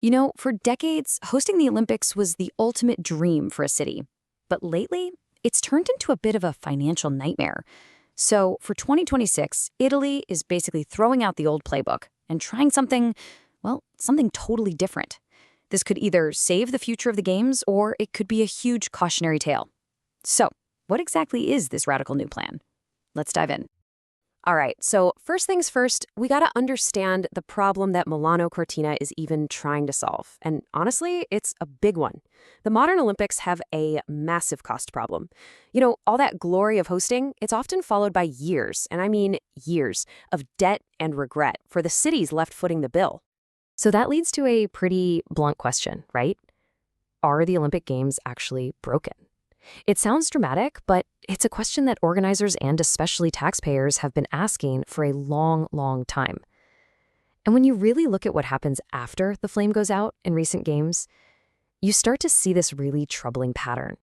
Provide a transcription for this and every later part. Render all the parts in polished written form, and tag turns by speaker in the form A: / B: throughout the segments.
A: You know, for decades, hosting the Olympics was the ultimate dream for a city. But lately, it's turned into a bit of a financial nightmare. So for 2026, Italy is basically throwing out the old playbook and trying something, well, something totally different. This could either save the future of the Games or it could be a huge cautionary tale. So, what exactly is this radical new plan? Let's dive in.
B: All right, so first things first, we got to understand the problem that Milano Cortina is even trying to solve. And honestly, it's a big one. The modern Olympics have a massive cost problem. You know, all that glory of hosting, it's often followed by years, and I mean years, of debt and regret for the cities left footing the bill. So that leads to a pretty blunt question, right? Are the Olympic Games actually broken? It sounds dramatic, but it's a question that organizers and especially taxpayers have been asking for a long, long time. And when you really look at what happens after the flame goes out in recent games, you start to see this really troubling pattern.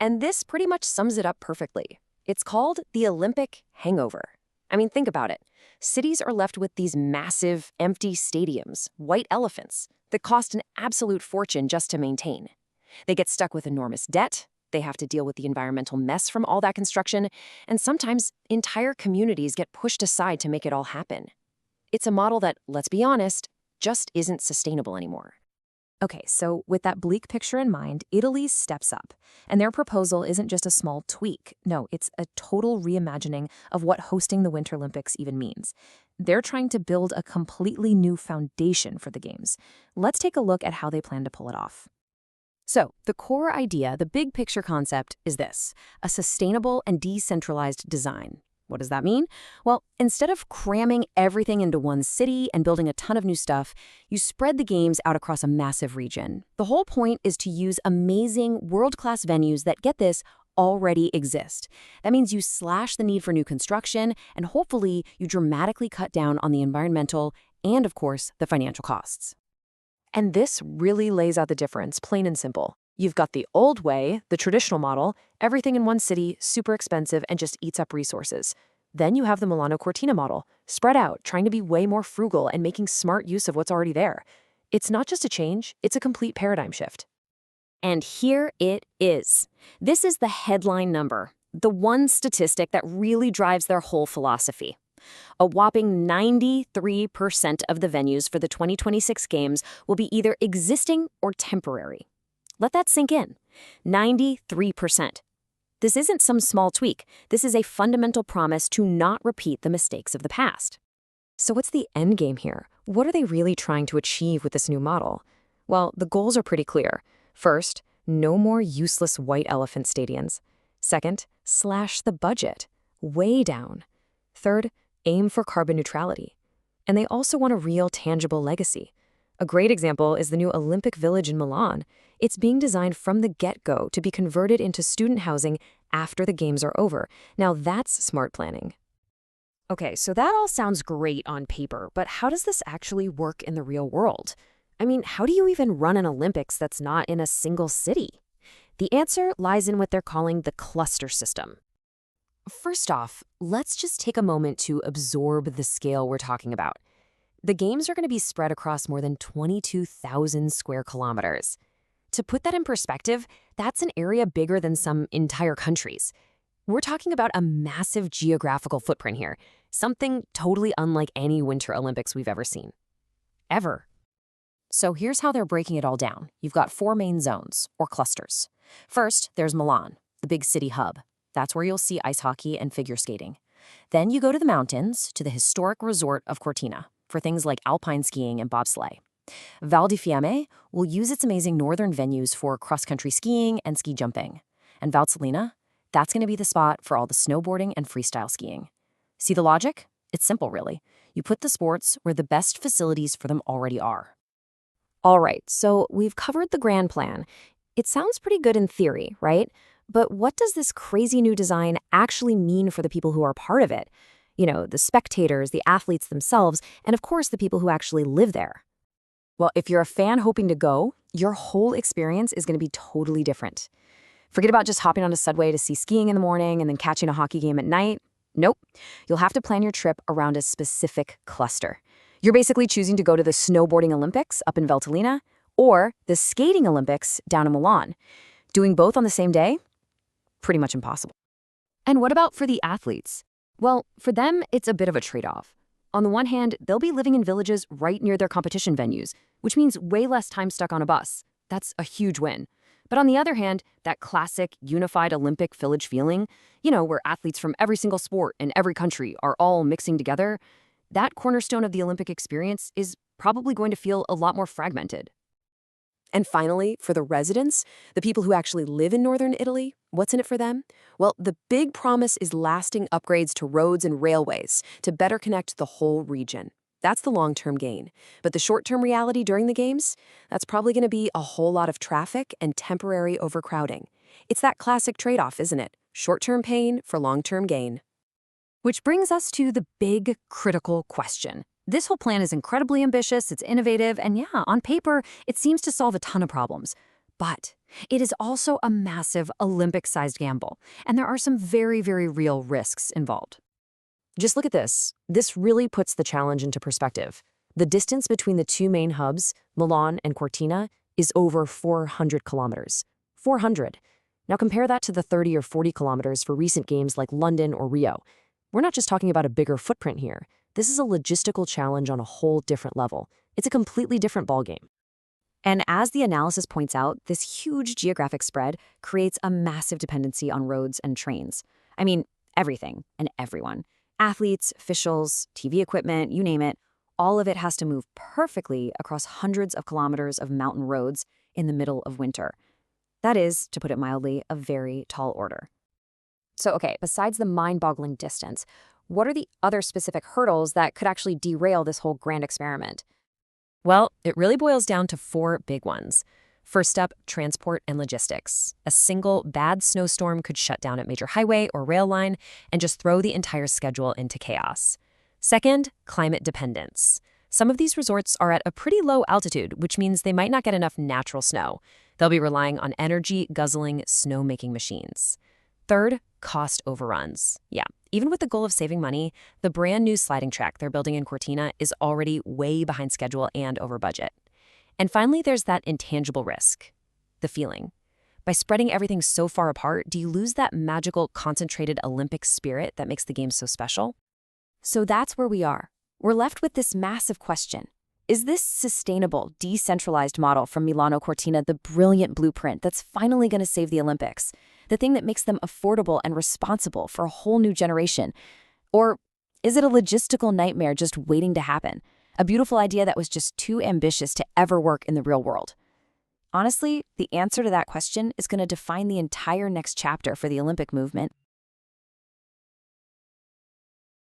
B: And this pretty much sums it up perfectly. It's called the Olympic hangover. I mean, think about it. Cities are left with these massive, empty stadiums, white elephants, that cost an absolute fortune just to maintain. They get stuck with enormous debt. They have to deal with the environmental mess from all that construction, and sometimes entire communities get pushed aside to make it all happen. It's a model that, let's be honest, just isn't sustainable anymore. Okay, so with that bleak picture in mind, Italy steps up, and their proposal isn't just a small tweak. No, it's a total reimagining of what hosting the Winter Olympics even means. They're trying to build a completely new foundation for the Games. Let's take a look at how they plan to pull it off. So, the core idea, the big picture concept, is this: a sustainable and decentralized design. What does that mean? Well, instead of cramming everything into one city and building a ton of new stuff, you spread the Games out across a massive region. The whole point is to use amazing, world-class venues that, get this, already exist. That means you slash the need for new construction, and hopefully you dramatically cut down on the environmental and, of course, the financial costs. And this really lays out the difference, plain and simple. You've got the old way, the traditional model, everything in one city, super expensive, and just eats up resources. Then you have the Milano Cortina model, spread out, trying to be way more frugal and making smart use of what's already there. It's not just a change, it's a complete paradigm shift. And here it is. This is the headline number, the one statistic that really drives their whole philosophy. A whopping 93% of the venues for the 2026 Games will be either existing or temporary. Let that sink in. 93%. This isn't some small tweak. This is a fundamental promise to not repeat the mistakes of the past. So what's the end game here? What are they really trying to achieve with this new model? Well, the goals are pretty clear. First, no more useless white elephant stadiums. Second, slash the budget. Way down. Third, aim for carbon neutrality. And they also want a real, tangible legacy. A great example is the new Olympic Village in Milan. It's being designed from the get-go to be converted into student housing after the Games are over. Now that's smart planning. Okay, so that all sounds great on paper, but how does this actually work in the real world? I mean, how do you even run an Olympics that's not in a single city? The answer lies in what they're calling the cluster system. First off, let's just take a moment to absorb the scale we're talking about. The Games are going to be spread across more than 22,000 square kilometers. To put that in perspective, that's an area bigger than some entire countries. We're talking about a massive geographical footprint here, something totally unlike any Winter Olympics we've ever seen. Ever. So here's how they're breaking it all down. You've got 4 main zones, or clusters. First, there's Milan, the big city hub. That's where you'll see ice hockey and figure skating. Then you go to the mountains, to the historic resort of Cortina, for things like alpine skiing and bobsleigh. Val di Fiemme will use its amazing northern venues for cross-country skiing and ski jumping. And Valtellina, that's going to be the spot for all the snowboarding and freestyle skiing. See the logic? It's simple, really. You put the sports where the best facilities for them already are. All right, so we've covered the grand plan. It sounds pretty good in theory, right? But what does this crazy new design actually mean for the people who are part of it? You know, the spectators, the athletes themselves, and of course the people who actually live there. Well, if you're a fan hoping to go, your whole experience is going to be totally different. Forget about just hopping on a subway to see skiing in the morning and then catching a hockey game at night. Nope. You'll have to plan your trip around a specific cluster. You're basically choosing to go to the snowboarding Olympics up in Valtellina
A: Or the skating Olympics down in Milan. Doing both on the same day? Pretty much impossible. And what about for the athletes? Well, for them, it's a bit of a trade-off. On the one hand, they'll be living in villages right near their competition venues, which means way less time stuck on a bus. That's a huge win. But on the other hand, that classic unified Olympic village feeling, where athletes from every single sport in every country are all mixing together, that cornerstone of the Olympic experience is probably going to feel a lot more fragmented.
B: And finally, for the residents, the people who actually live in northern Italy, what's in it for them? Well, the big promise is lasting upgrades to roads and railways to better connect the whole region. That's the long-term gain. But the short-term reality during the games, that's probably going to be a whole lot of traffic and temporary overcrowding. It's that classic trade-off, isn't it? Short-term pain for long-term gain.
A: Which brings us to the big, critical question. This whole plan is incredibly ambitious, it's innovative, and yeah, on paper, it seems to solve a ton of problems. But it is also a massive Olympic-sized gamble, and there are some very, very real risks involved.
B: Just look at this. This really puts the challenge into perspective. The distance between the two main hubs, Milan and Cortina, is over 400 kilometers. 400. Now compare that to the 30 or 40 kilometers for recent games like London or Rio. We're not just talking about a bigger footprint here. This is a logistical challenge on a whole different level. It's a completely different ballgame.
A: And as the analysis points out, this huge geographic spread creates a massive dependency on roads and trains. I mean, everything and everyone. Athletes, officials, TV equipment, you name it, all of it has to move perfectly across hundreds of kilometers of mountain roads in the middle of winter. That is, to put it mildly, a very tall order. So, okay, besides the mind-boggling distance, what are the other specific hurdles that could actually derail this whole grand experiment?
B: Well, it really boils down to 4 big ones. First up, transport and logistics. A single bad snowstorm could shut down a major highway or rail line and just throw the entire schedule into chaos. Second, climate dependence. Some of these resorts are at a pretty low altitude, which means they might not get enough natural snow. They'll be relying on energy-guzzling snow-making machines. Third, cost overruns. Yeah, even with the goal of saving money, the brand new sliding track they're building in Cortina is already way behind schedule and over budget. And finally, there's that intangible risk, the feeling. By spreading everything so far apart, do you lose that magical, concentrated Olympic spirit that makes the game so special?
A: So that's where we are. We're left with this massive question. Is this sustainable, decentralized model from Milano Cortina the brilliant blueprint that's finally going to save the Olympics? The thing that makes them affordable and responsible for a whole new generation? Or is it a logistical nightmare just waiting to happen? A beautiful idea that was just too ambitious to ever work in the real world? Honestly, the answer to that question is going to define the entire next chapter for the Olympic movement.